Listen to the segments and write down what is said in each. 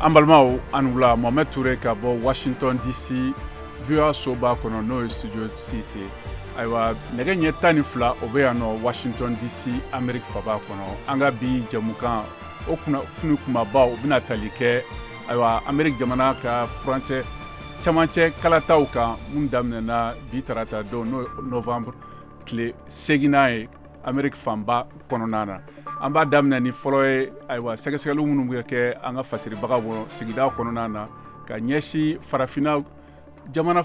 Ambalmao anula Mohamed Touré ka bɔ Washington DC VOA soba kono no studio CC aywa nege ɲɛ 12 o bɛ yan nɔ Washington DC Amerique faba kono anga bi jamukan o kunnafoni kumaba o bɛna tali kɛ aywa Amerique jamana ka furancɛ camancɛ kalataw kan mun daminɛna bi tarata don no novembre tile 8 ye Amerique fanba kɔnɔna na an b'a daminɛ ni fɔlɔ ye aywa sɛgɛsɛgɛliw minnu bɛ kɛ an ka fasiribaga bɔ sigida kɔnɔna na ka ɲɛsi farafina jamana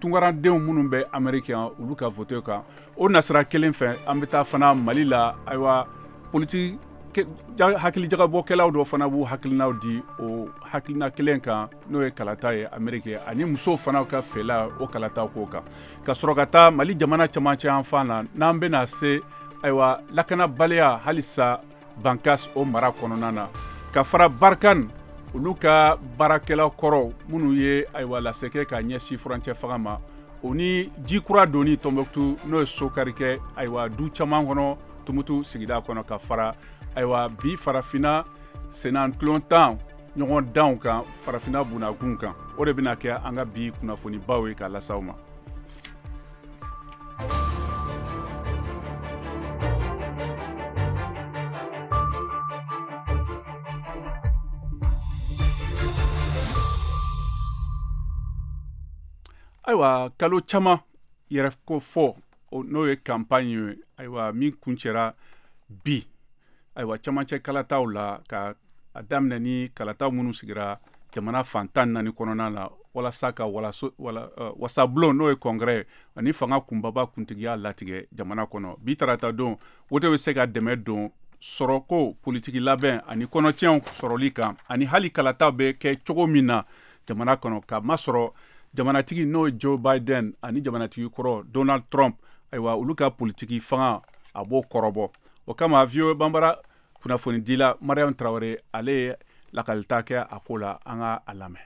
tungarandenw minnu bɛ Amerique yan olu ka vote kan o nasira kelen fɛ an bɛ taa fana Mali la aywa politique hakilijagabɔkɛlaw dɔ fana b'u hakilinaw di o hakilina kelen kan n'o ye kalata ye Amerique ani musow fana ka fɛla o kalata ko kan ka sɔrɔ ka taa Mali jamana camancɛ an fan na n'an bɛna se aywa lakanabaliya halisa Bankas o mara kɔnɔna na ka fara Barkan olu ka baarakɛlaw kɔrɔ minnu ye aywa lasɛkɛ ka ɲɛsi furancɛ faga ma o ni jikura doni Tombouctou n'o ye sokari kɛ aywa du caman kɔnɔ Tumutu sigida kɔnɔ ka fara aywa bi farafina senantilon tan ɲɔgɔn danw kan farafina bunakun kan o de bɛna kɛ an ka bi kunnafonibaw ye k'a lasaw ma. Aywa kalo caman yɛrɛ ko fɔ n'o ye campagne ye aywa min kuncɛra bi aywa camancɛ kalataw la ka a daminɛ ni kalataw minnu sigira jamana fantan naani kɔnɔna na walasa ka wasabulon n'o ye congrès ani fanga kunbaba kuntigiya latigɛ jamana kɔnɔ bi tarata don o de bɛ se ka dɛmɛ don sɔrɔko politiki labɛn ani kɔnɔtiɲɛw sɔrɔli kan ani hali kalataw bɛ kɛ cogo min na jamana kɔnɔ ka masɔrɔ jamanatigi n'o ye Joe Biden ani jamanatigi kɔrɔ Donald Trump aywa olu ka politiki fanga a b'o kɔrɔbɔ o kama VOA banbara kunnafoni dila Mariam Traoré ale ye lakalita kɛ a ko la an ka a lamɛn.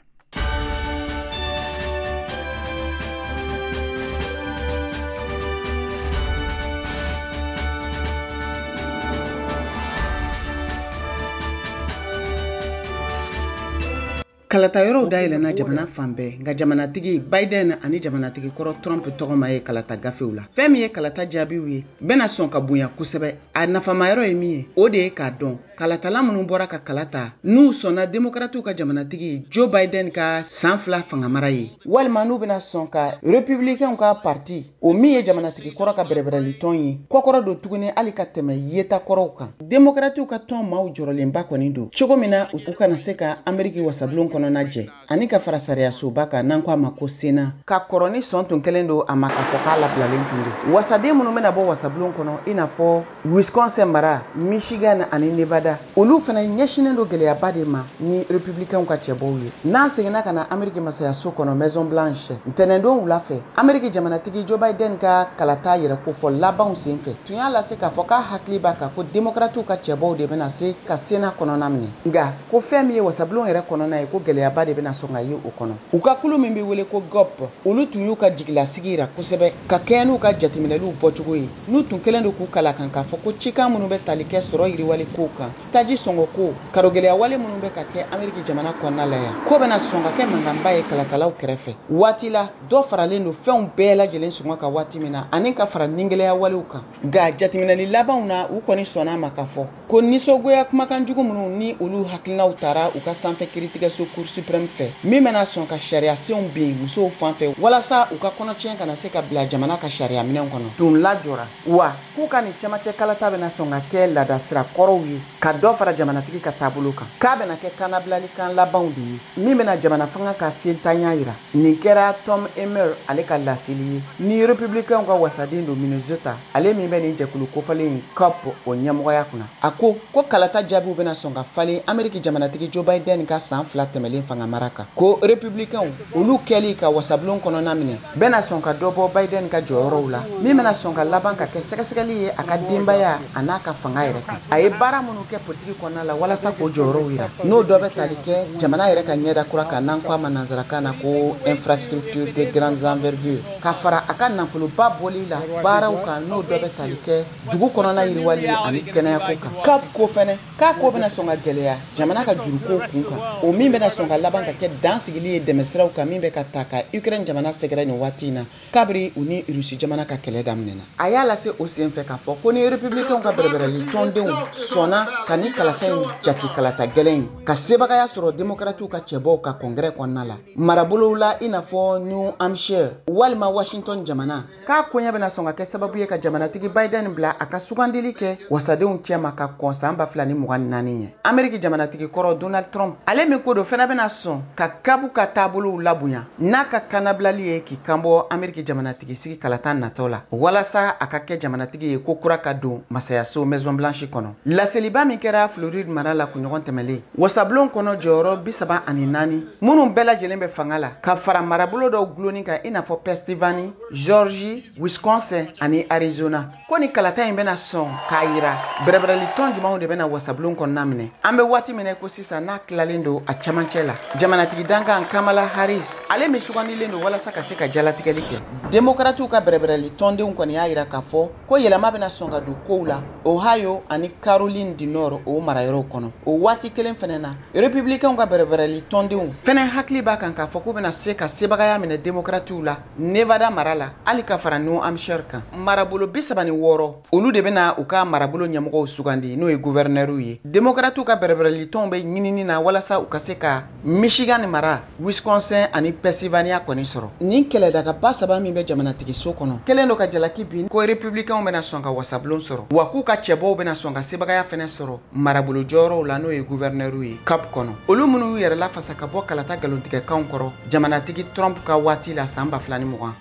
Kalata yɔrɔw dayɛlɛna jamana fan bɛɛ nka jamanatigi Biden ani jamanatigi kɔrɔ Trump tɔgɔma ye kalata gafew la. Fɛn min ye kalata jaabiw ye bɛna sɔn ka bonya kosɛbɛ. A nafama yɔrɔ ye min ye o de ye k'a dɔn kalatala minnu bɔra ka kalata n'u sɔnna démocrates ka jamanatigi Joe Biden ka san 2 fangamara ye walima n'u bɛna sɔn ka républicains ka parti o min ye jamanatigi kɔrɔ ka bɛrɛbɛrɛli tɔn ye kɔkɔrɔ don tuguni hali ka tɛmɛ yeta kɔrɔw kan. Démocrates ka tɔn maaw jɔrɔlenba kɔni don cogo min na u kana se ka Amerique wasabulon kɔnɔna jɛ ani ka fara sariya soba kan n'an ko a ma ko Sena ka kɔrɔ ni sɔn tun kelen don a ma k'a fɔ k'a labilalen tun don. Wasaden minnu bɛna bɔ wasabulon kɔnɔ i n'a fɔ Wisconsin mara, Michigan ani Nevada olu fana ɲɛsinen don gɛlɛyaba de ma ni républicains ka cɛbɔw ye. N'a seginna ka na Amerique masayaso kɔnɔ Maison Blanche ntɛnɛndon wula fɛ Amerique jamanatigi Joe Biden ka kalata yɛrɛ kofɔ labanw sen fɛ tun y'a lase k'a fɔ k'a hakili b'a kan ko démocrates ka cɛbɔw de bɛna se ka Sena kɔnɔna minɛ nka ko fɛn min ye wasabulon yɛrɛ kɔnɔna ye ko gɛlɛyaba de bɛna sɔn ka ye o kɔnɔ. U ka kulu min bɛ wele ko GOP olu tun y'u ka jigilasigi yira kosɛbɛ ka kɛɲɛ n'u ka jateminɛliw bɔcogo ye n'u tun kelen don k'u kala kan k'a fɔ ko cikan minnu bɛ tali kɛ sɔrɔ yiriwali kow kan taji sɔngɔ ko karogɛlɛya wale minnu bɛ ka kɛ Amerique jamana kɔnɔna la yan ko bɛna sɔn ka kɛ mankanba ye kalatalaw kɛrɛfɛ. Waati la dɔ faralen don fɛnw bɛɛ lajɛlen sɔngɔ ka waati min na ani ka fara ningɛlɛya walew kan nka jateminɛli labanw na u kɔni sɔnna ma k'a fɔ ko nisɔngoya kumakan jugu minnu ni olu hakilinaw taara u ka sanfɛ kiiritigɛso Cour suprême fɛ min bɛna sɔn ka sariya senw bin musow fan fɛ walasa u ka kɔnɔtiɲɛ kana se ka bila jamana ka sariya minɛnw kɔnɔ tun lajɔra wa k'u ka nin cɛmancɛ kalata bɛna sɔn ka kɛ ladasira kɔrɔw ye ka dɔ fara jamanatigi ka taabolo kan k'a bɛna kɛ kanabilalikan labanw de ye min bɛna jamana fanga ka sentanya yira. Nin kɛra Tom Emmer ale ka laseli ye ni républicains ka wasaden don Minnesota ale min bɛ nin jɛkulu kofalen COP o ɲɛmɔgɔya kunna a ko kalata jaabiw bɛna sɔn ka falen Amerique jamanatigi Joe Biden ka san 2 tɛmɛlen tɛmɛlen fanga mara kan ko républicain olu kɛli ka wasablon kɔnɔna minɛ bɛna sɔn ka dɔ bɔ Biden ka jɔyɔrɔw la min bɛna sɔn ka laban ka kɛ sɛgɛsɛgɛli ye a ka denbaya a n'a ka fanga yɛrɛ kan a ye baara minnu kɛ politiki kɔnɔna la walasa k'o jɔyɔrɔw yira n'o dɔ bɛ tali kɛ jamana yɛrɛ ka ɲɛda kura kan n'an ko a ma nanzarakan na ko infrastructure de grandes envergures ka fara a ka nafoloba bɔli la baaraw kan n'o dɔ bɛ tali kɛ dugu kɔnɔna yiriwali ani kɛnɛyako kan CAP ko fɛnɛ k'a ko bɛna sɔn ka gɛlɛya jamana ka juruko kun kan o min bɛna sɔn ka laban ka kɛ dan sigili ye dɛmɛsiraw kan min bɛ ka ta ka Ukraine jamana sɛgɛrɛ nin waati in na kabiri u ni Rusi jamana ka kɛlɛ daminɛna a y'a lase o senfɛ k'a fɔ ko ni républicainw ka bɛrɛbɛrɛli tɔndenw sɔnna ka ni kalata in jati kalata gɛlɛn in ka sebagaya sɔrɔ démocrates ka cɛbɔw ka congrès kɔnɔna la marabolow la i n'a fɔ New Hampshire walima Washington jamana k'a koɲɛ bɛna sɔn ka kɛ sababu ye ka jamanatigi Biden bila a ka sugandili kɛ wasadenw cɛma ka kɔn san 2024 ye Ameriki jamanatigi kɔrɔ Donald Trump ale min ko do fɛnɛ bɛna sɔn ka kabu ka taabolow labonya n'a ka kanabilali ye k'i kanbɔ Ameriki jamanatigi sigi kalata natɔ la walasa a ka kɛ jamanatigi ye ko kura ka don masayaso Maison Blanche kɔnɔ laseliba min kɛra Floride mara la kunɲɔgɔn tɛmɛlen wasablon kɔnɔ jɔyɔrɔ 34 minnu bɛɛ lajɛlen bɛ fanga la ka fara marabolo dɔw gulonni kan i n'a fɔ Pennsylvania, Georgie, Wisconsin ani Arizona ko ni kalata in bɛna sɔn k'a yira bɛrɛbɛrɛli tɔn jumanw de bɛna wasablon kɔnɔna minɛ an bɛ waati minɛ ko sisan n'a tilalen don a camancɛ la jamanatigi dankan Kamala Harris ale min sugandilen don walasa ka se ka jalatigɛli kɛ démocrates ka bɛrɛbɛrɛli tɔndenw kɔni y'a yira k'a fɔ ko yɛlɛma bɛna sɔn ka don kow la Ohio ani Caroline du Nord o marayɔrɔw kɔnɔ o waati kelen fɛnɛ na républicainw ka bɛrɛbɛrɛli tɔndenw fɛnɛ hakili b'a kan k'a fɔ ko bɛna se ka sebagaya minɛ démocrates la Nevada mara la hali ka fara New Hampshire kan marabolo 36 olu de bɛna u ka marabolo ɲɛmɔgɔw sugandi n'o ye gouverneurs ye démocrates ka bɛrɛbɛrɛli tɔnw bɛ ɲinini na walasa u ka se ka Michigan mara Wisconsin ani Pennsylvania kɔni sɔrɔ nin kɛlɛdagaba saba min bɛ jamanatigi so kɔnɔ kelen do ka jalaki bin ko républicainw bɛna sɔn ka wasablon sɔrɔ wa k'u ka cɛbɔw bɛna sɔn ka sebagaya fɛnɛ sɔrɔ marabolo jɔyɔrɔw la n'o ye gouverneurs ye CAP kɔnɔ olu minnu y'u yɛrɛ lafasa ka bɔ kalata galontigɛkanw kɔrɔ jamanatigi Trump ka waati la san 2020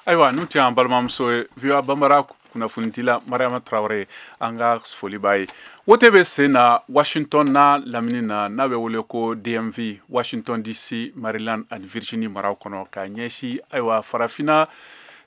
ayiwa n'u tɛ an balimamuso ye VOA Banbara kunnafonidila Mariama Traore an ka foli b'a ye wote bɛ sen na Washington n'a lamini na n'a bɛ wele ko DMV Washington DC Maryland ani Virginie maraw kɔnɔ k'a ɲɛsin ayiwa farafina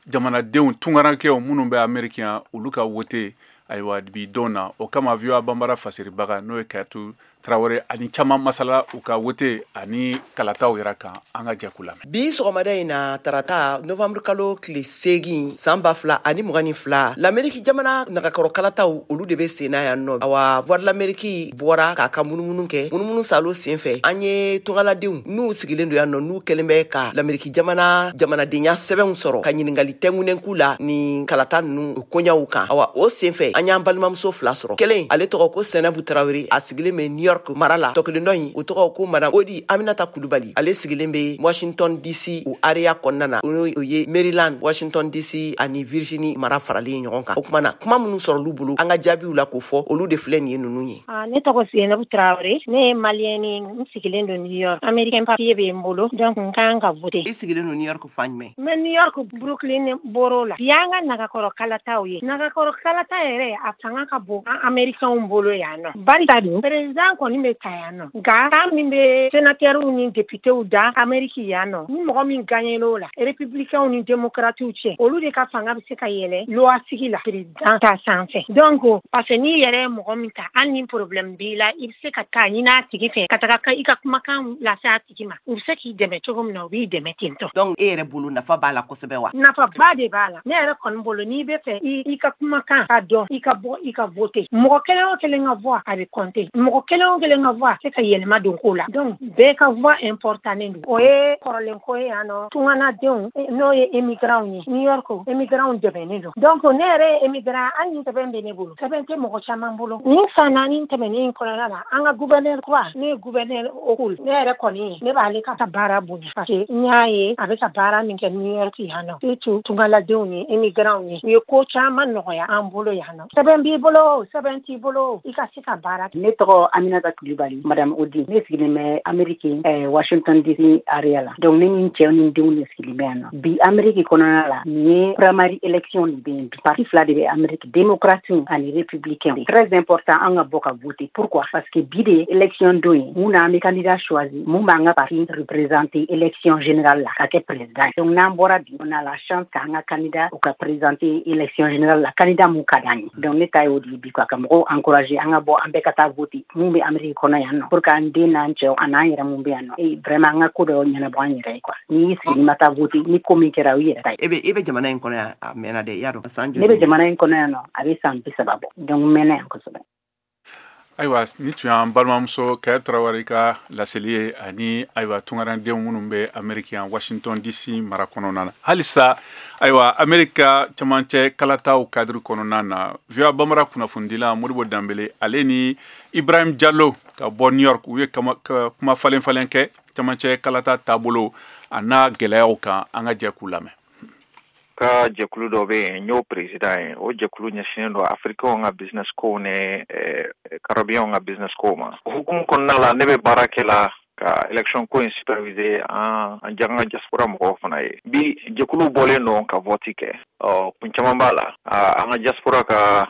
jamanadenw tungarankew minnu bɛ Ameriki yan olu ka wote ayiwa bi don na o kama VOA Banbara fasiribaga n'o ye Kayatu Traore ani caman masala u ka wote ani kalataw yɛrɛ kan an ka jɛ k'u lamɛn. Bi sɔgɔmada in na tarata novembre kalo tile 8 san 2022 l'Amérique jamana nagakɔrɔ kalataw olu de bɛ sen na yan nɔ awa voix de l'Amérique bɔra k'a ka munumunu kɛ munumunu salo senfɛ an ye tongaladenw n'u sigilen do yan nɔ n'u kɛlen bɛ ka l'Amérique jamanadenya sɛbɛnw sɔrɔ ka ɲiningali tɛngunen k'u la ni kalata ninnu koɲaw kan awa o senfɛ an y'an balimamuso 2 sɔrɔ kelen ale tɔgɔ ko Senabu Traore a sigilen bɛ New York mara la tɔkelen dɔ in o tɔgɔ ko madame Odi Aminata Kulubali ale sigilen bɛ Washington DC o area kɔnɔna na o ye Maryland Washington DC ani Virginie mara faralen ɲɔgɔn kan o kuma na kuma minnu sɔrɔ olu bolo an ka jaabiw la k'o fɔ olu de filɛ nin ye ninnu ye ne tɔgɔ Senabu Traore ne ye maliyɛn n sigilen don New York Americain papier bɛ n bolo donc n kan ka voter i sigilen don New York fan jumɛn mais New York Brooklyn boro la yan ka nagakɔrɔ kalataw ye nagakɔrɔ kalata yɛrɛ a fanga ka bon an Americains bolo yan nɔ barika dun président kɔni bɛ ta yan nɔ nka kan min bɛ sénateurs ni députés da Ameriki yan nɔ ni mɔgɔ min gagnera la républicains ni démocrates cɛ olu de ka fanga bɛ se ka yɛlɛ loi sigi la président ta sanfɛ donc parce que ni yɛrɛ mɔgɔ min ta hali ni problème b'i la i bɛ se ka taa ɲini a tigi fɛ ka taga i ka kumakan lase a tigi ma u bɛ se k'i dɛmɛ cogo min na u b'i dɛmɛ ten tɔ donc e yɛrɛ bolo nafa b'a la kosɛbɛ wa nafa ba de b'a la ne yɛrɛ kɔni bolo n'i bɛ fɛ i ka kumakan ka dɔn i ka bɔ i ka voter mɔgɔ kelen o kelen ka voix a bɛ compter mɔgɔ kelen o kelen ka voix se ka yɛlɛma don ko la donc bɛɛ ka voix important don o ye kɔrɔlen ko ye yan nɔ tunganadenw n'o ye émigrants ye New York émigrants dɛmɛnen don donc ne yɛrɛ ye émigrant hali ni sɛbɛn bɛ ne bolo sɛbɛn tɛ mɔgɔ caman bolo ni san 4 tɛmɛnen kɔnɔna la an ka gouverneur kura ne ye gouverneur Okul ne yɛrɛ kɔni ne b'ale ka baara bonya parce que n y'a ye a bɛ ka baara min kɛ New York yan nɔ surtout tungaladenw ye émigrants ye u ye ko caman nɔgɔya an bolo yan nɔ sɛbɛn b'i bolo sɛbɛn t'i bolo i ka se ka baara ne tɔgɔ Aminata Aminata Coulibaly, Madame Odi, ne sigilime Amerique, Washington DC area la. Donc ne min cɛ ni denw ne sigilime na. Bi Amerique kɔnɔna la, ni primary election ni ben bi. Parti fila de bɛ Amerique, démocratique ani républicain. Très important an ka bɔ ka voter. Pourquoi? Parce que bi de election do ye, mun na an bɛ candidat choisi, mun b'an ka parti représenter election générale la ka kɛ président. Donc n'an bɔra bi, on a la chance k'an ka candidat u ka présenter election générale la, candidat mun ka d'an ye. Donc ne ta y'o de bi quoi, ka mɔgɔw encourager an ka bɔ an bɛɛ ka taa voter. Mun bɛ Amerique kɔnɔ yan nɔ, pour que an den n'an cɛw an n'an yɛrɛ mun bɛ yan nɔ. Vraiment an ka ko dɔ ɲɛnabɔ an yɛrɛ ye quoi. Ni y'i sigi ni ma taa voter, ni ko min kɛra o yɛrɛ ta ye. E bɛ jamana in kɔnɔ yan a mɛnna dɛ, y'a dɔn san joli? Ne bɛ jamana in kɔnɔ yan nɔ, a bɛ san 30 bɔ. Donc mɛnna yan kosɛbɛ. Ayiwa ni tun y'an balimamuso Kaya Tarawele ka laseli ye ani ayiwa tungarandenw minnu bɛ Ameriki yan Washington DC mara kɔnɔna na. Halisa ayiwa Amerika camancɛ kalataw kadiri kɔnɔna na VOA Bambara kunnafonidila Modibo Dambele ale ni Ibrahim Diallo ka bɔ New York u ye kuma falen falen kɛ camancɛ kalata taabolo a n'a gɛlɛyaw kan an ka jɛ k'u lamɛn. Ka jɛkulu dɔ bɛ yen n y'o président ye o jɛkulu ɲɛsinnen don Africaw ka business ko ni Caribbean ka business ko ma. O hukumu kɔnɔna la ne bɛ baara kɛ la ka election ko in superviser an janga diaspora mɔgɔw fana ye. Bi jɛkulu bɔlen don ka vote kɛ. Kun caman b'a la. An ka diaspora ka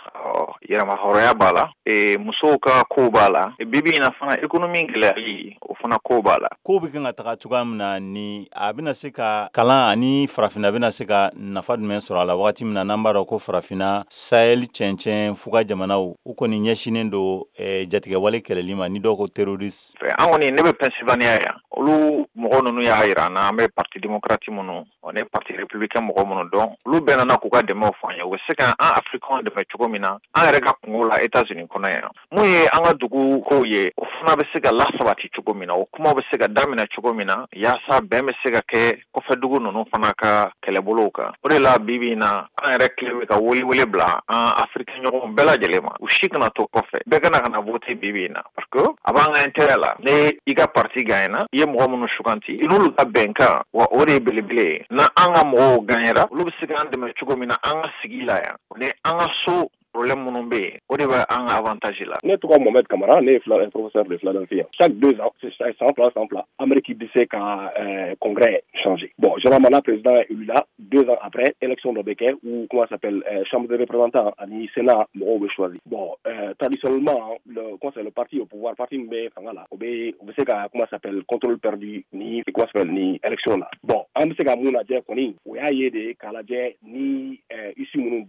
yɛrɛma hɔrɔnya b'a la. Musow ka ko b'a la. Bibi in na fana économie gɛlɛyali o fana ko b'a la. Ko bɛ kan ka taga cogoya min na ni a bɛna se ka kalan ani farafinna bɛna se ka nafa jumɛn sɔrɔ a la wagati min na n'an b'a dɔn ko farafinna Sahel cɛncɛn fuga jamanaw u kɔni ɲɛsinnen don jatigɛwale kɛlɛli ma ni dɔw ko terroriste. An kɔni ne bɛ Pennsylvania yan olu mɔgɔ ninnu y'a yira an na an bɛ parti démocrate minnu ani parti républicain mɔgɔ minnu dɔn olu bɛɛ nana k'u ka dɛmɛw fɔ an ye u bɛ se ka an Africains dɛmɛ cogo min na an yɛrɛ ka kungo la États-Unis kɔnɔ yan mun ye an ka dugu kow ye o fana bɛ se ka lasabati cogo min na o kumaw bɛ se ka daminɛ cogo min na yaasa bɛn bɛ se ka kɛ kɔfɛ dugu ninnu fana ka kɛlɛbolow kan o de la bibi in na an yɛrɛ tile bɛ ka wele bila an Africain ɲɔgɔn bɛɛ lajɛlen ma u si kana to kɔfɛ bɛɛ kana voter bibi in na parce que a b'an ka intérêt la ne i ka parti gagnera i ye mɔgɔ minnu suganti i n'olu ka bɛnkan wa o de ye belebele ye na an ka mɔgɔw gagnera olu bɛ se k'an dɛmɛ cogo min na an ka sigi la yan ni an ka so problème minnu bɛ yen o de bɛ an ka avantage la. Ne tɔgɔ Mohamed Kamara ne ye professeur de Philadelphie. Chaque 2 ans, sans plan, Amérique bɛ se ka congrès changer. Bon, généralement le président est élu là 2 ans après élection dɔ bɛ kɛ ou comment ça s'appelle chambre des représentants ani sénat mɔgɔw bɛ choisir. Bon, traditionnellement le parti au pouvoir parti min bɛ fanga la o bɛ se ka comment ça s'appelle contrôle perdu ni comment ça s'appelle ni élection la. Bon, an bɛ se ka mun lajɛ kɔni o y'a ye de k'a lajɛ ni issue minnu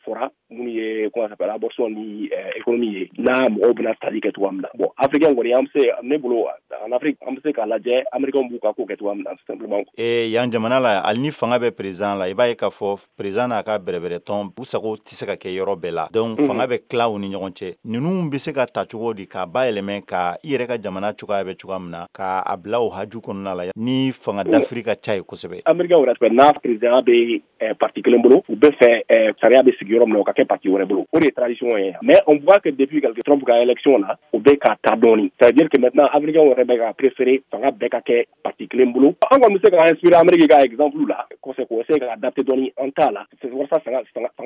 fɔra minnu ye comment ça s'appelle abortion ni économie ye n'a mɔgɔw bɛna tali kɛ cogoya min na. Bon, africain kɔni an bɛ se ne bolo en Afrique an bɛ se k'a lajɛ américain b'u ka ko kɛ cogoya min na simplement. Yan jamana la hali ni fanga bɛ président la i b'a ye k'a fɔ président n'a ka bɛrɛbɛrɛ tɔn u sago tɛ se ka kɛ yɔrɔ bɛɛ la donc fanga bɛ tila u ni ɲɔgɔn cɛ ninnu bɛ se ka ta cogo di k'a bayɛlɛmɛ ka i yɛrɛ ka jamana cogoya bɛ cogoya min na k'a bila o haju kɔnɔna la ni fanga dafiri ka ca ye kosɛbɛ. Américain wɛrɛ n'a président bɛ parti kelen bolo u bɛ fɛ sariya bɛ sigi yɔrɔ min na o ka kɛ parti wɛrɛ bolo o de ye tradition ye mais on voit que depuis que Trump ka élection la o bɛ ka taa dɔɔni c'est à dire que maintenant Américain wɛrɛ bɛ ka préférer fanga bɛɛ ka kɛ parti kelen bolo an kɔni bɛ se ka inspirer Amérique ka exemple la ko se ka adapter dɔɔni an ta la c'est pour ça fanga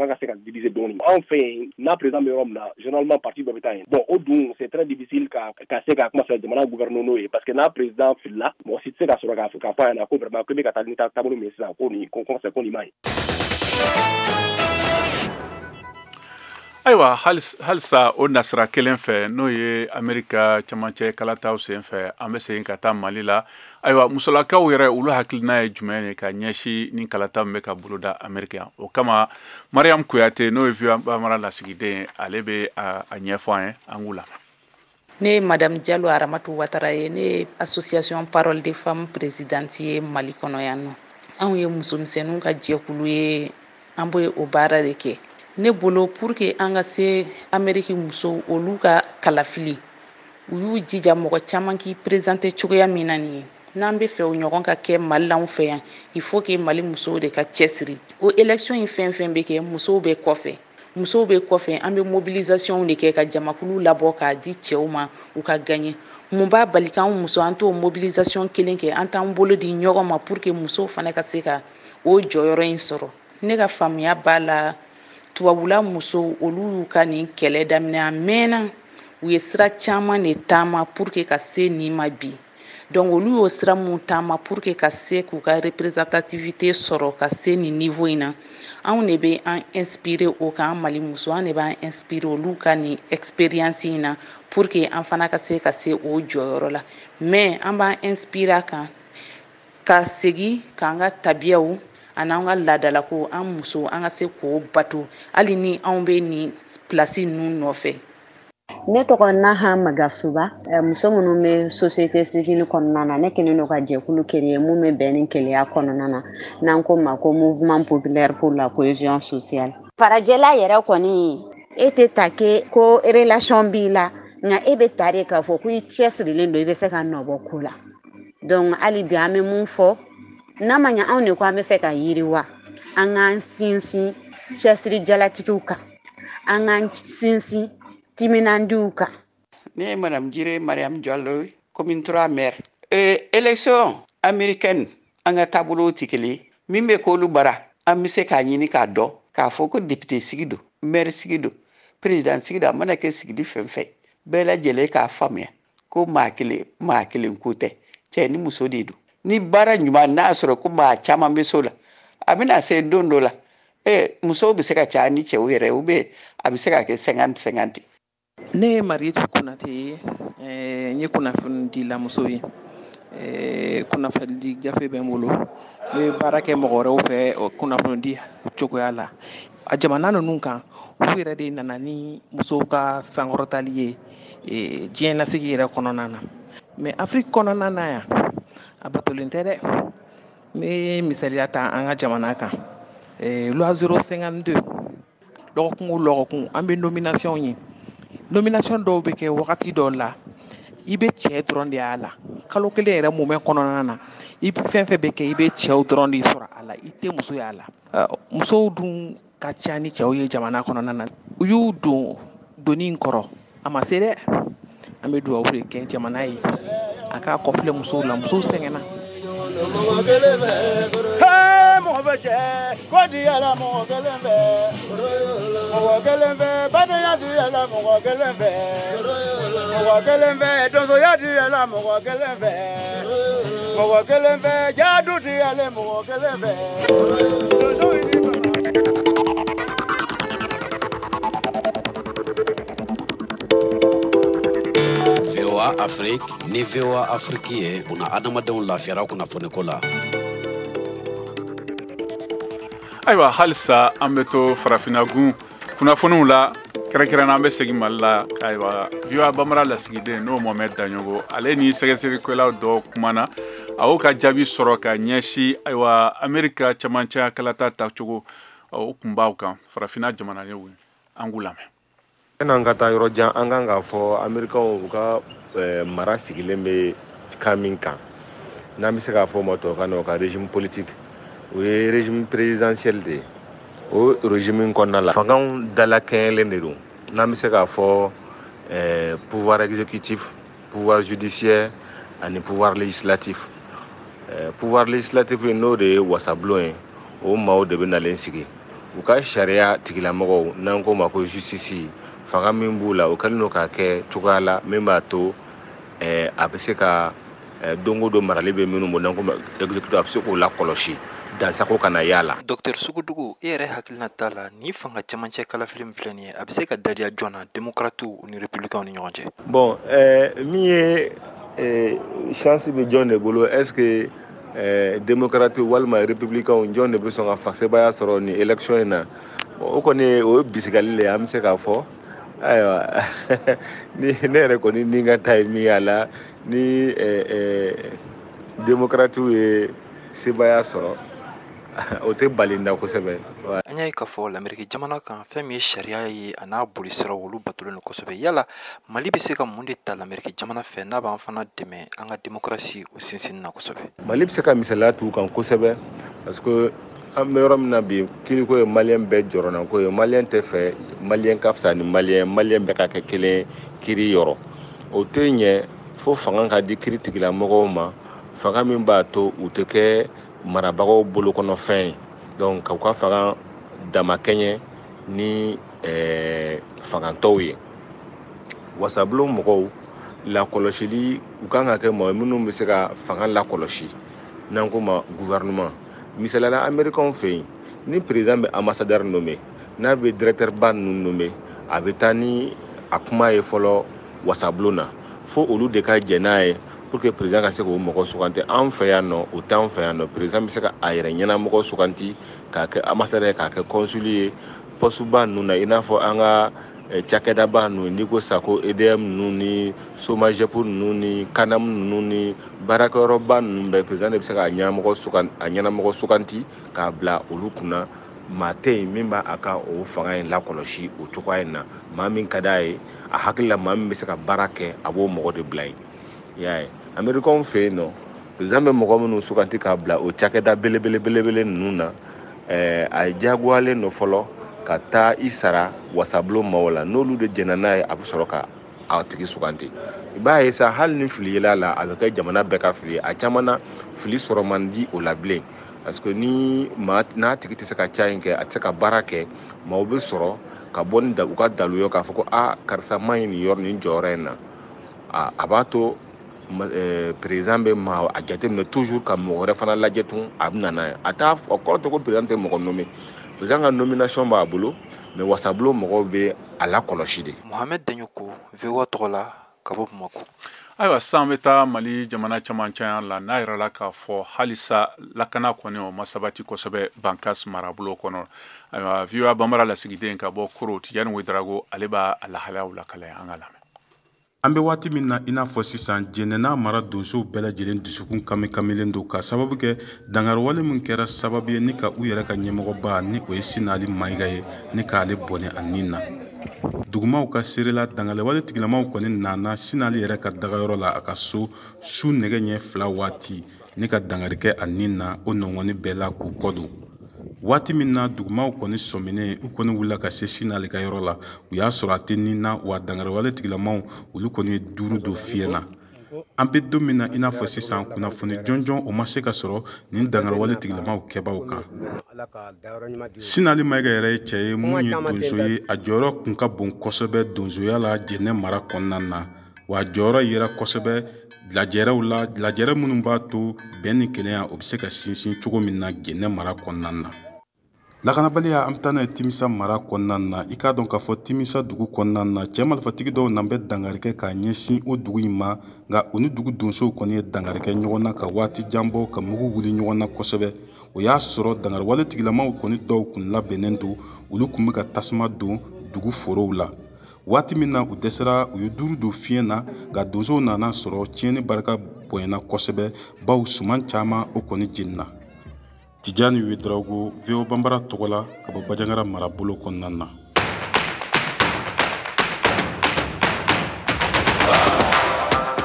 ka se ka diviser dɔɔni an fɛ yen n'a président bɛ yɔrɔ min na généralement parti dɔ bɛ taa yen bon o dun c'est très difficile ka se ka kuma fɛ jamana gouverner n'o ye parce que n'a président filila mɔgɔ si tɛ se ka sɔrɔ k'a fɔ a ɲɛna ko vraiment ko bɛ ka taa ni taabolo min sisan ko nin ko nin ma ɲi. Ayiwa halisa o nasira kelen fɛ n'o ye Amerika camancɛ kalataw sen fɛ an bɛ segin ka taa Mali la ayiwa musolakaw yɛrɛ olu hakilina ye jumɛn ye ka ɲɛsin ni kalata min bɛ ka boloda Amerika yan o kama Mariam Kuyate n'o ye VOA Bambara lasigiden ale bɛ a ɲɛfɔ an ye an k'u lamɛn. Ne Madame Diallo Aramatu Ouattara ye ne association Parole des femmes présidente ye Mali kɔnɔ yan nɔ anw ye musomisɛnninw ka jɛkulu ye an bɛ o baara de kɛ ne bolo pour que an ka se Amérique musow olu ka kalafili u y'u jija mɔgɔ caman k'i présenter cogoya min na nin ye n'an bɛ fɛ o ɲɔgɔn ka kɛ Mali la anw fɛ yan il faut que Mali musow de ka cɛsiri o élection in fɛn fɛn bɛ kɛ musow bɛ kɔfɛ an bɛ mobilisation de kɛ ka jamakulu labɔ k'a di cɛw ma u ka gagner mun b'a bali k'anw muso an t'o mobilisation kelen kɛ an t'an bolo di ɲɔgɔn ma pour que musow fana ka se ka o jɔyɔrɔ in sɔrɔ ne ka faamuya b'a la tubabula musow olu y'u ka nin kɛlɛ daminɛ a mɛnna u ye sira caman de taama pour que ka se nin ma bi. Donc olu y'o sira mun taama pour que ka se k'u ka représentativité sɔrɔ ka se nin niveau in na. Anw de bɛ an inspiré o kan, Mali muso, an de b'an inspiré olu ka nin expérience in na pour que an fana ka se o jɔyɔrɔ la. Mais an b'an inspiré a kan ka segi k'an ka tabiyaw an'an ka laadalako an muso an ka se k'o bato hali ni anw bɛ nin place ninnu nɔfɛ. Ne tɔgɔ Naha Magasuba, muso minnu bɛ société civile kɔnɔna na, ne kɛlen don ka jɛkulu créer mun bɛ bɛn ni keleya kɔnɔna na n'an ko ma ko mouvement populaire pour la cohésion sociale. Farajɛla yɛrɛ kɔni e tɛ ta kɛ ko relation b'i la nka e bɛ ta de k'a fɔ ko i cɛsirilen don i bɛ se ka nɔbɔ ko la. Donc hali bi an bɛ mun fɔ n'a ma ɲɛ anw de ko an bɛ fɛ ka yiriwa an k'an sinsin cɛsiri jalatigiw kan, an k'an sinsin timinandiw kan. Ne Madame Jire Mariam Diallo, commune 3 maire. Élection américaine an ka taabolo tɛ kelen ye. Min bɛ k'olu bara an bɛ se k'a ɲini k'a dɔn k'a fɔ ko député sigi don, maire sigi don, président sigi don, a mana kɛ sigili fɛn fɛn bɛɛ lajɛlen k'a faamuya ko maa kelen ko tɛ, cɛ ni muso de don. Ni baara ɲuman n'a sɔrɔ ko maa caman bɛ so la a bɛna se don dɔ la musow bɛ se ka caya ni cɛw yɛrɛ ou bien a bɛ se ka kɛ 50-50. Ne ye Marietu Konate ye, n ye kunnafoni dila muso ye. Kunnafoni di gafe bɛ n bolo. N bɛ baara kɛ mɔgɔ wɛrɛw fɛ o kunnafoni di cogoya la. A jamana ninnu kan u yɛrɛ de nana ni musow ka sankɔrɔtali ye diɲɛ lasigi yɛrɛ kɔnɔna na. Mais Afrique kɔnɔna na yan a batolen tɛ dɛ. N bɛ misaliya ta an ka jamana kan. Loi 052 dɔgɔkun o dɔgɔkun an bɛ nomination ye. Nomination dɔw bɛ kɛ wagati dɔw la i bɛ cɛ dɔrɔn de y'a la. Kalo kelen yɛrɛ moment kɔnɔna na i bɛ fɛn fɛn bɛ kɛ i bɛ cɛw dɔrɔn de sɔrɔ a la, i tɛ muso y'a la. Musow dun ka ca ni cɛw ye jamana kɔnɔna na. U y'u don doni in kɔrɔ a ma se dɛ. An bɛ dugawu de kɛ jamana ye a k'a kɔfilɛ musow la, musow sɛgɛnna. VOA Afrique ni VOA Afrique ye una adamadenw lafiyara kunnafoni ko la. Ayiwa halisa an bɛ to farafinagun kunnafoniw la kɛrɛnkɛrɛnna an bɛ segin Mali la. Ayiwa VOA Bamara lasigiden n'o Mohamed Daɲogo ale ni sɛgɛsɛgɛlikɛlaw dɔ kumana a y'o ka jaabi sɔrɔ ka ɲɛsin ayiwa Amerika cɛmancɛ kalata tacogo o kunbaw kan farafina jamanadenw an k'u lamɛn. N'an ka taa yɔrɔ jan an kan k'a fɔ Amerikaw ka mara sigilen bɛ kan min kan n'an bɛ se k'a fɔ ma tubabukan na o ka régime politique o ye régime présidentiel de ye. O régime kɔnɔna la fangaw dalakɛɲɛlen de don n'an bɛ se k'a fɔ pouvoir exécutif, pouvoir judiciaire ani pouvoir législatif. Pouvoir législatif n'o de ye wasabulon ye o maaw de bɛ nalen sigi u ka sariya tigilamɔgɔw n'an ko ma ko justice fanga min b'u la o kɛlen don k'a kɛ cogoya la min b'a to a bɛ se ka don o don marali bɛ minnu bolo n'an ko exécutif a bɛ se k'o lakɔlɔsi dansago kana y'a la. Docteur Sugudugu e yɛrɛ hakilina t'a la ni fanga cɛmancɛ kalafili min filɛ nin ye a bɛ se ka dadiya joona démocrates ni républicains ni ɲɔgɔn cɛ. Bon min ye chance bɛ jɔn de bolo est-ce que démocrates walima républicains jɔn de bɛ sɔn ka fasebaya sɔrɔ ni élection in na o kɔni o ye bisigali le ye an bɛ se k'a fɔ. Ayiwa ne yɛrɛ kɔni ni ka ta ye min y'a la ni démocrates ye sebaya sɔrɔ o tɛ bali na kosɛbɛ. An y'a ye k'a fɔ l'Amérique jamana kan fɛn min ye sariya ye a n'a boli siraw olu batolen don kosɛbɛ. Yala Mali bɛ se ka mun de ta l'Amérique jamana fɛ n'a b'an fana dɛmɛ an ka démocratie o sinsinni na kosɛbɛ. Mali bɛ se ka misaliya t'u kan kosɛbɛ parce que an bɛ yɔrɔ min na bi kiriko ye maliyɛn bɛɛ jɔrɔna ko ye maliyɛn tɛ fɛ maliyɛn ka fisa ni maliyɛn bɛɛ ka kɛ kelen kiri yɔrɔ o tɛ ɲɛ fo fanga ka di kiri tigilamɔgɔw ma fanga min b'a to u tɛ kɛ marabagaw bolo kɔnɔfɛn ye donc k'u ka fanga damakɛɲɛ ni fangantɔw ye wasabulon mɔgɔw lakɔlɔsili u kan ka kɛ mɔgɔ minnu bɛ se ka fanga lakɔlɔsi n'an ko ma gouvernement misaliyala américain fɛ yen ni président bɛ ambassadeur nommé n'a bɛ directeur ba ninnu nommé a bɛ taa ni a kuma ye fɔlɔ wasabulon na fo olu de ka jɛ n'a ye pour que président ka se k'o mɔgɔ suganti an fɛ yan nɔ o t'an fɛ yan nɔ président bɛ se ka a yɛrɛ ɲɛnamɔgɔ suganti k'a kɛ ambassadeur ye k'a kɛ consul ye poste ba ninnu na i n'a fɔ an ka cakɛdaba ninnu n'i ko sako EDM ninnu ni SOMAGEP ninnu ni CANAM ninnu ni baarakɛyɔrɔba ninnu bɛɛ président de bɛ se ka ɲɛnamɔgɔ suganti k'a bila olu kunna maa tɛ yen min b'a a ka o fanga in lakɔlɔsi o cogoya in na maa min ka d'a ye a hakili la maa min bɛ se ka baara kɛ a b'o mɔgɔ de bila yen i y'a ye américain fɛ yen nɔ président bɛ mɔgɔ minnu suganti k'a bila o cakɛda belebele ninnu na a diyagoyalen don fɔlɔ ka taa i sara wasabulon maaw la n'olu de jɛnna n'a ye a bɛ sɔrɔ ka a tigi suganti i b'a ye sa hali ni fili yela la a bɛ kɛ jamana bɛɛ ka fili a caman na fili sɔrɔ man di o la bilen parce que ni n'a tigi tɛ se ka ca in kɛ a tɛ se ka baara kɛ maaw bɛ sɔrɔ ka bɔ ni u ka dalu ye k'a fɔ ko karisa man ɲi nin yɔrɔ nin jɔyɔrɔ in na a b'a to président bɛ maa a jateminɛ toujours ka mɔgɔ wɛrɛ fana lajɛ tun a bɛ na n'a ye a kɔrɔ tɛ ko président tɛ mɔgɔ nommé président ka nomination b'a bolo mais wasabulon mɔgɔw bɛ a lakɔlɔsi de. Mohamed Daɲoko VOA tɔgɔ la ka bɔ Bamako. Ayiwa sisan bɛ taa Mali jamana camancɛ la n'a yɛrɛ la k'a fɔ halisa lakana kɔni o ma sabati kosɛbɛ Bankas marabolo kɔnɔ. Ayiwa VOA Banbara lasigiden ka bɔ Koro Tijani Wederago ale b'a lahalayaw lakalaya an ka lamɛn. An bɛ waati min na i n'a fɔ sisan jɛnɛna mara donsow bɛɛ lajɛlen dusukun kamilen don ka sababu kɛ dangarwale min kɛra sababu ye ni ka u yɛrɛ ka ɲɛmɔgɔba ni o ye Sinali Mayiga ye ni k'ale bɔnɛ a nin na. Dugumaw ka seerela dangalewale tigilamaw kɔni nana Sinali yɛrɛ ka dagayɔrɔ la a ka so su nɛgɛ ɲɛ 2 waati ni ka dangari kɛ a nin na o nɔngɔni bɛɛ la k'u kɔdon. Waati min na dugumaw kɔni sɔminen u kɔni wulila ka se Sinali ka yɔrɔ la u y'a sɔrɔ a tɛ nin na wa dangarewale tigilamaw olu kɔni ye duuru do fiyɛ na. An bɛ don min na i n'a fɔ sisan kunnafoni jɔnjɔn o ma se ka sɔrɔ nin dangarewale tigilamaw kɛbaaw kan. Sinali Mayiga yɛrɛ ye cɛ ye mun ye donso ye a jɔyɔrɔ kun ka bon kosɛbɛ donsoya la jɛnɛ mara kɔnɔna na wa a jɔyɔrɔ yera kosɛbɛ lajɛrɛw la lajɛrɛ minnu b'a to bɛn ni kelenya o bɛ se ka sinsin cogo min na jɛnɛ mara kɔnɔna na. Lakanabaliya an bɛ taa n'a ye Timisa mara kɔnɔna na i k'a dɔn k'a fɔ Timisa dugu kɔnɔna na cɛ marifatigi dɔw nan bɛ dangari kɛ k'a ɲɛsin o dugu in ma nka o ni dugu donsow kɔni ye dangari kɛ ɲɔgɔn na ka waati jan bɔ ka mugu wuli ɲɔgɔn na kosɛbɛ o y'a sɔrɔ dangariwale tigilamaw kɔni dɔw kun labɛnnen don olu kun bɛ ka tasuma don dugu forow la waati min na u dɛsɛra u ye duuru don fiɲɛ na nka donsow nana sɔrɔ tiɲɛni barika bonyana kosɛbɛ baw suman caman o kɔni jenina. Tijani Wederago VOA Banbara tɔgɔ la ka bɔ Bajangara marabolo kɔnɔna na.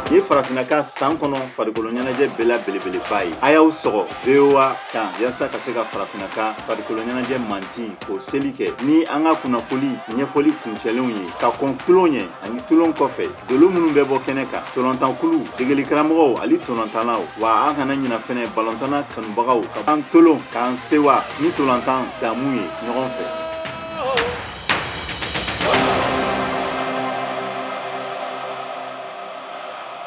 Ni farafinaka san kɔnɔ farikolo ɲɛnajɛ bɛɛ la belebeleba ye a y'aw sɔgɔ VOA kan yasa ka se ka farafinaka farikolo ɲɛnajɛ manti k'o seli kɛ ni an ka kunnafoli ɲɛfɔli kuncɛlenw ye ka kɔn tulon ɲɛ ani tulon kɔfɛ dolo minnu bɛ bɔ kɛnɛ kan tɔlɔntankulu degeli karamɔgɔw ali tɔlɔntannaw wa an kana ɲina fɛnɛ balɔntana kanubagaw ka an tolon k'an sewa ni tɔlɔntan damu ye ɲɔgɔn fɛ.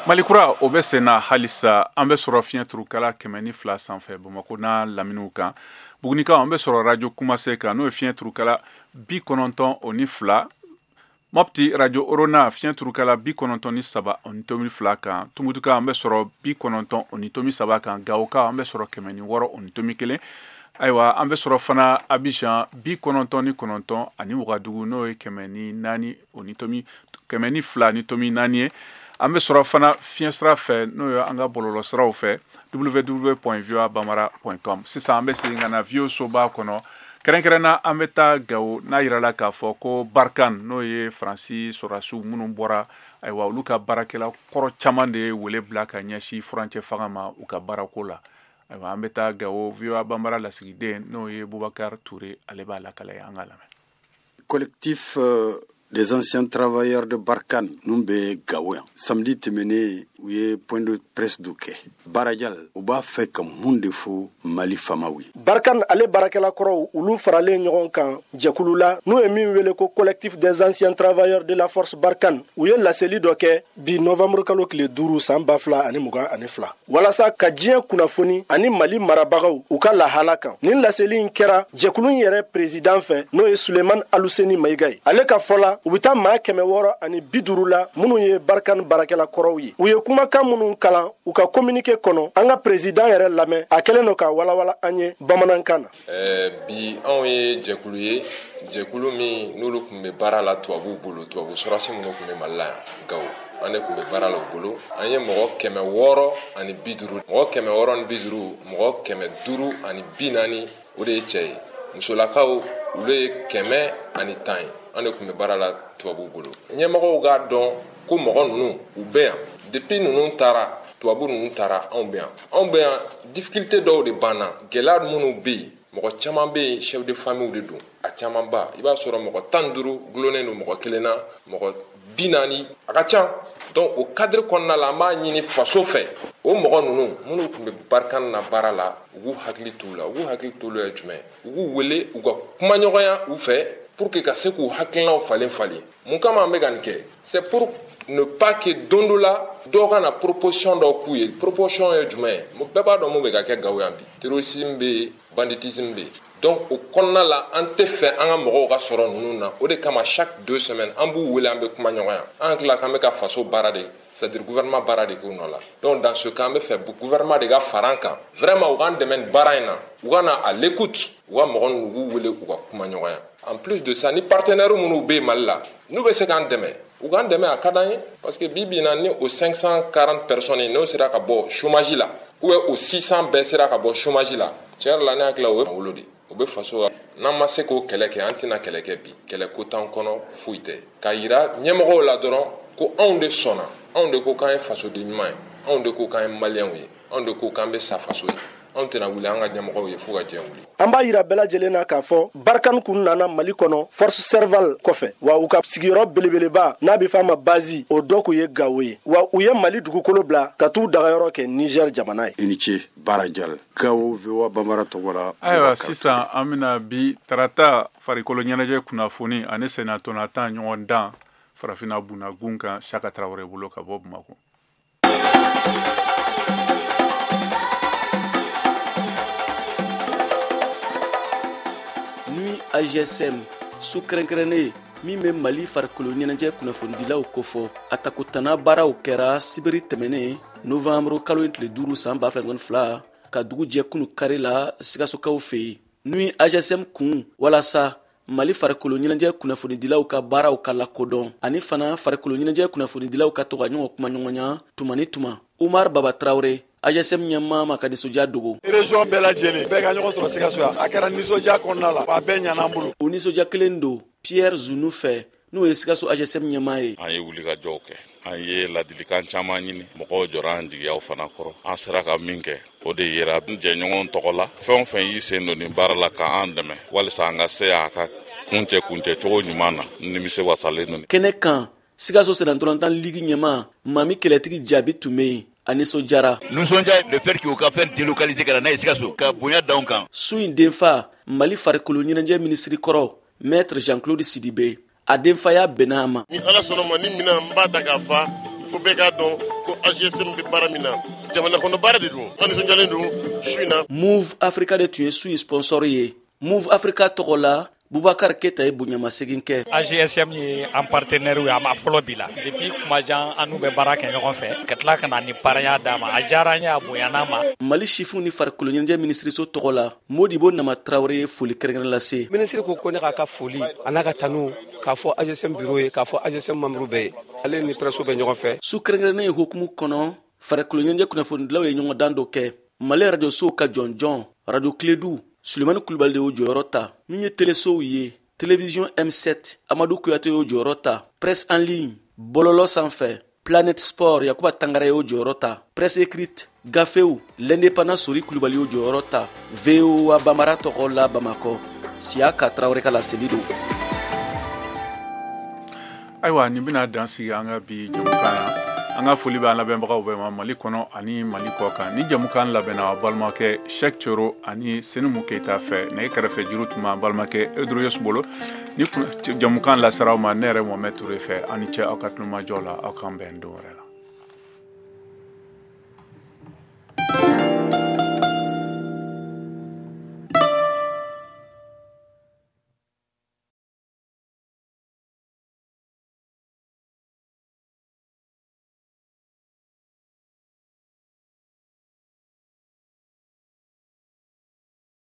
Malikura o bɛ sen na halisa an bɛ sɔrɔ fiɲɛ turukala 102 sanfɛ Bamako n'a laminiw kan Bugunikaw an bɛ sɔrɔ radio Kumase kan n'o ye fiɲɛ turukala 92 Mopti radio Orona fiɲɛ turukala 93.2 kan Tumutuka an bɛ sɔrɔ 93 kan Gawoka an bɛ sɔrɔ 106.1 ayiwa an bɛ sɔrɔ fana Abidjan 99 ani Wagadugu n'o ye 102.4 ye an bɛ sɔrɔ fana fiɲɛ sira fɛ n'o ye an ka bɔlɔlɔ siraw fɛ www.voabamara.com sisan an bɛ segin ka na VOA soba kɔnɔ kɛrɛnkɛrɛnna an bɛ taa Gawo n'a yirala k'a fɔ ko Barkan n'o ye Faransi sɔrɔdasiw minnu bɔra ayiwa olu ka baarakɛla kɔrɔ caman de ye wele bila ka ɲɛsin furancɛ fanga ma u ka baarako la ayiwa an bɛ taa Gawo VOA Banbara lasigiden n'o ye Bubakar Ture ale b'a lakalaya an ka lamɛn. Collectif des anciens travailleurs de Barkhane nous be gawen samedi tɛmɛnen u ye point de presse dɔ kɛ baarajal u b'a fɛ ka mun de fɔ Mali faamaw ye. Barkhane ale baarakɛla kɔrɔw olu faralen ɲɔgɔn kan jɛkulu la n'u ye min wele ko collectif des anciens travailleurs de la force Barkhane u ye laseli dɔ kɛ bi novembre kalo tile 5 san 2022 walasa ka diɲɛ kunnafoni ani Mali marabagaw u ka lahala kan. Nin laseli in kɛra jɛkulu yɛrɛ président fɛ n'o ye Suleiman Aluseni Mayiga ye. Ale ka fɔla u bɛ taa maa 650 la minnu ye Barkhane baarakɛla kɔrɔw ye. U ye kumakan minnu kalan u ka communiqué kɔnɔ an ka président yɛrɛ lamɛn a kɛlen don ka walawala an ye bamanankan na. Bi anw ye jɛkulu ye jɛkulu min n'olu tun bɛ baara la tubabuw bolo tubabu sɔrɔsi minnu tun bɛ Mali la yan Gawo an de tun bɛ baara la u bolo an ye mɔgɔ 650 mɔgɔ 650 mɔgɔ 540 o de ye cɛ ye musolakaw olu ye 110 ye an de tun bɛ baara la tubabuw bolo ɲɛmɔgɔw k'a dɔn ko mɔgɔ ninnu u bɛ yan depuis ninnu taara tubabu ninnu taara anw bɛ yan difficulté dɔw de banna gɛlɛya minnu bɛ yen mɔgɔ caman bɛ yen chef de famille de don a camanba i b'a sɔrɔ mɔgɔ 15 gulonnen don mɔgɔ kelen na mɔgɔ 40 a ka ca donc o cadre kɔnɔna la an b'a ɲini faso fɛ o mɔgɔ ninnu minnu tun bɛ Barkhane na baara la u k'u hakili t'u la u k'u hakili t'u la ye jumɛn u k'u wele u ka kumaɲɔgɔnya u fɛ pour que ka se k'u hakilinaw falen mun kama an bɛ ka nin kɛ c'est pour ne pas que don dɔ la dɔw ka na proposition dɔw k'u ye proposition ye jumɛn ye bɛɛ b'a dɔn mun bɛ ka kɛ Gawo yan bi terrorisme bɛ yen banditisme bɛ yen donc o kɔnɔna la an tɛ fɛ an ka mɔgɔw ka sɔrɔ ninnu na o de kama chaque 2 semaines an b'u wele an bɛ kuma ɲɔgɔn yan an hakili la k'an bɛ ka faso baara de c'est-à-dire gouvernement baara de k'u nɔ la donc dans ce cas an bɛ fɛ gouvernement de ka fara an kan vraiment u k'an dɛmɛ nin baara in na u ka na à l'écoute u ka mɔgɔ ninnu u k'u wele u ka kuma ɲɔgɔn yan en plus de ça ni partenaires minnu bɛ yen Mali la n'u bɛ se k'an dɛmɛ u k'an dɛmɛ a ka d'an ye parce que bi bi in na ni o 540 personnes n'o sera ka bɔ chômage la ou o 600 bɛɛ sera ka bɔ chômage la tiɲɛ yɛrɛ la ne hakili la o ye wolo de o bɛ faso n'an ma se k'o kɛlɛ kɛ an tɛna kɛlɛ kɛ bi kɛlɛ ko t'an kɔnɔ foyi tɛ k'a yira ɲɛmɔgɔw la dɔrɔn ko anw de sɔnna anw de ko k'an ye fasoden ɲuman ye anw de ko k'an ye maliyɛnw ye anw de ko k'an bɛ sa faso ye anw tɛna wuli an ka ɲɛmɔgɔw ye fo ka diɲɛ wuli. An b'a yira bɛɛ lajɛlen na k'a fɔ Barkhane kun nana Mali kɔnɔ force Serval kɔfɛ wa u ka sigiyɔrɔ belebeleba n'a bɛ f'a ma base o dɔ kun ye Gawo ye wa u ye Mali dugukolo bila ka t'u dagayɔrɔ kɛ Niger jamana ye. I ni ce Baarajal Gawo VOA Bambara tɔgɔ la. Ayiwa sisan an bɛna bi tarata farikolo ɲɛnajɛ kunnafoni ani senatɔnatan ɲɔgɔn dan farafinna bunnagun kan Saka Tarawele bolo ka bɔ Bamako. AGSM su kɛrɛnkɛrɛnnen min bɛ Mali farikolo ɲɛnajɛ kunnafonidilaw kofɔ a takotana baaraw kɛra sibiri tɛmɛnen novembre kalo tile 5 san 2022 ka dugu jɛ kunu kari la Sikasokaw fɛ yen n'u AGSM kun walasa Mali farikolo ɲɛnajɛ kunnafonidilaw ka baaraw ka lakodɔn ani fana farikolo ɲɛnajɛ kunnafonidilaw ka to ka ɲɔgɔn kuma ɲɔgɔnya tuma ni tuma Umar Baba Traoré AGSM ɲɛmaa ma ka nisɔndiya dogo. Région bɛɛ lajɛlen bɛɛ ka ɲɔgɔn sɔrɔ Sikaso yan a kɛra nisɔndiya kɔnɔna la wa bɛɛ ɲana an bolo. O nisɔndiya kelen don Pierre Zunu fɛ n'o ye Sikaso AGSM ɲɛmaa ye. An ye wulikajɔw kɛ an ye ladilikan caman ɲini mɔgɔw jɔra an jigiyaw fana kɔrɔ an sera ka min kɛ o de yera jɛɲɔgɔn tɔgɔ la fɛn o fɛn y'i sen don nin baara la k'an dɛmɛ walisa an ka se a ka kuncɛ cogo ɲuman na nimisi wasalen don. Kɛnɛ kan Sikaso Senatɔnatan Ligi ɲɛmaa Mami Kɛlɛtigi Jaabi tun bɛ yen. Nisɔndiyara. Nisɔndiya le fait que u ka fɛn délocaliser ka na n'a ye Sikaso ka bonya d'anw kan. Su in denfa Mali farikolo ɲɛnajɛ minisiri kɔrɔ Maître Jean-Claude Sidibe a denfaya bɛnna a ma. Ni Ala sɔnna ma ni mina n b'a ta k'a fa fo bɛɛ k'a dɔn ko AGSM bɛ baara min na jamana kɔnɔ baara de don an nisɔndiyalen don su in na. Move Africa de tun ye su in sponsor ye Move Africa tɔgɔ la Boubacar Keita ye bonyamasegin kɛ. AGSM ye an partenaire ye a ma fɔlɔ bi la depuis kumajan an n'u bɛ baara kɛ ɲɔgɔn fɛ ka tila ka na ni paraya d'a ma a diyara an ye a bonyana ma. Mali sifu ni farikolo ɲɛnajɛ minisiriso tɔgɔ la Modibo Nama Traoré ye foli kɛrɛnkɛrɛn lase. Minisiri ko ne k'a ka foli a n'a ka tanu k'a fɔ AGSM bureau ye k'a fɔ AGSM membre bɛɛ ye ale ni presse bɛ ɲɔgɔn fɛ. Su kɛrɛnkɛrɛnnen ye hukumu kɔnɔ farikolo ɲɛnajɛ kunnafonidilaw ye ɲɔgɔn dan dɔ kɛ Mali radio sow ka jɔnjɔn radio Kiledu Sulemani Kulibali de y'o jɔyɔrɔ ta min ye télésow ye Télévision M7 Amadou Kouyaté y'o jɔyɔrɔ ta presse en ligne bɔlɔlɔ sanfɛ Planète Sport Yakuba Tangara y'o jɔyɔrɔ ta presse écrite Gafew l'indépendant Sori Kulibali y'o jɔyɔrɔ ta VOA Bambara tɔgɔ la Bamako Siaka Traoré ka laseli don. ayiwa nin bɛna dan sigi an ka bi jamukan ya an ka foli b'an lamɛnbagaw bɛɛ ma Mali kɔnɔ ani Mali kɔ kan ni jamukan labɛnna balimakɛ Cheikh Thioro ani Senimu Keita fɛ nɛgɛ kɛrɛfɛ juru tun b'an balimakɛ Edroyes bolo ni jamukan lasaraw ma ne yɛrɛ Mohamed Touré fɛ ani cɛ aw ka tulomajɔ la aw k'an bɛn don wɛrɛ la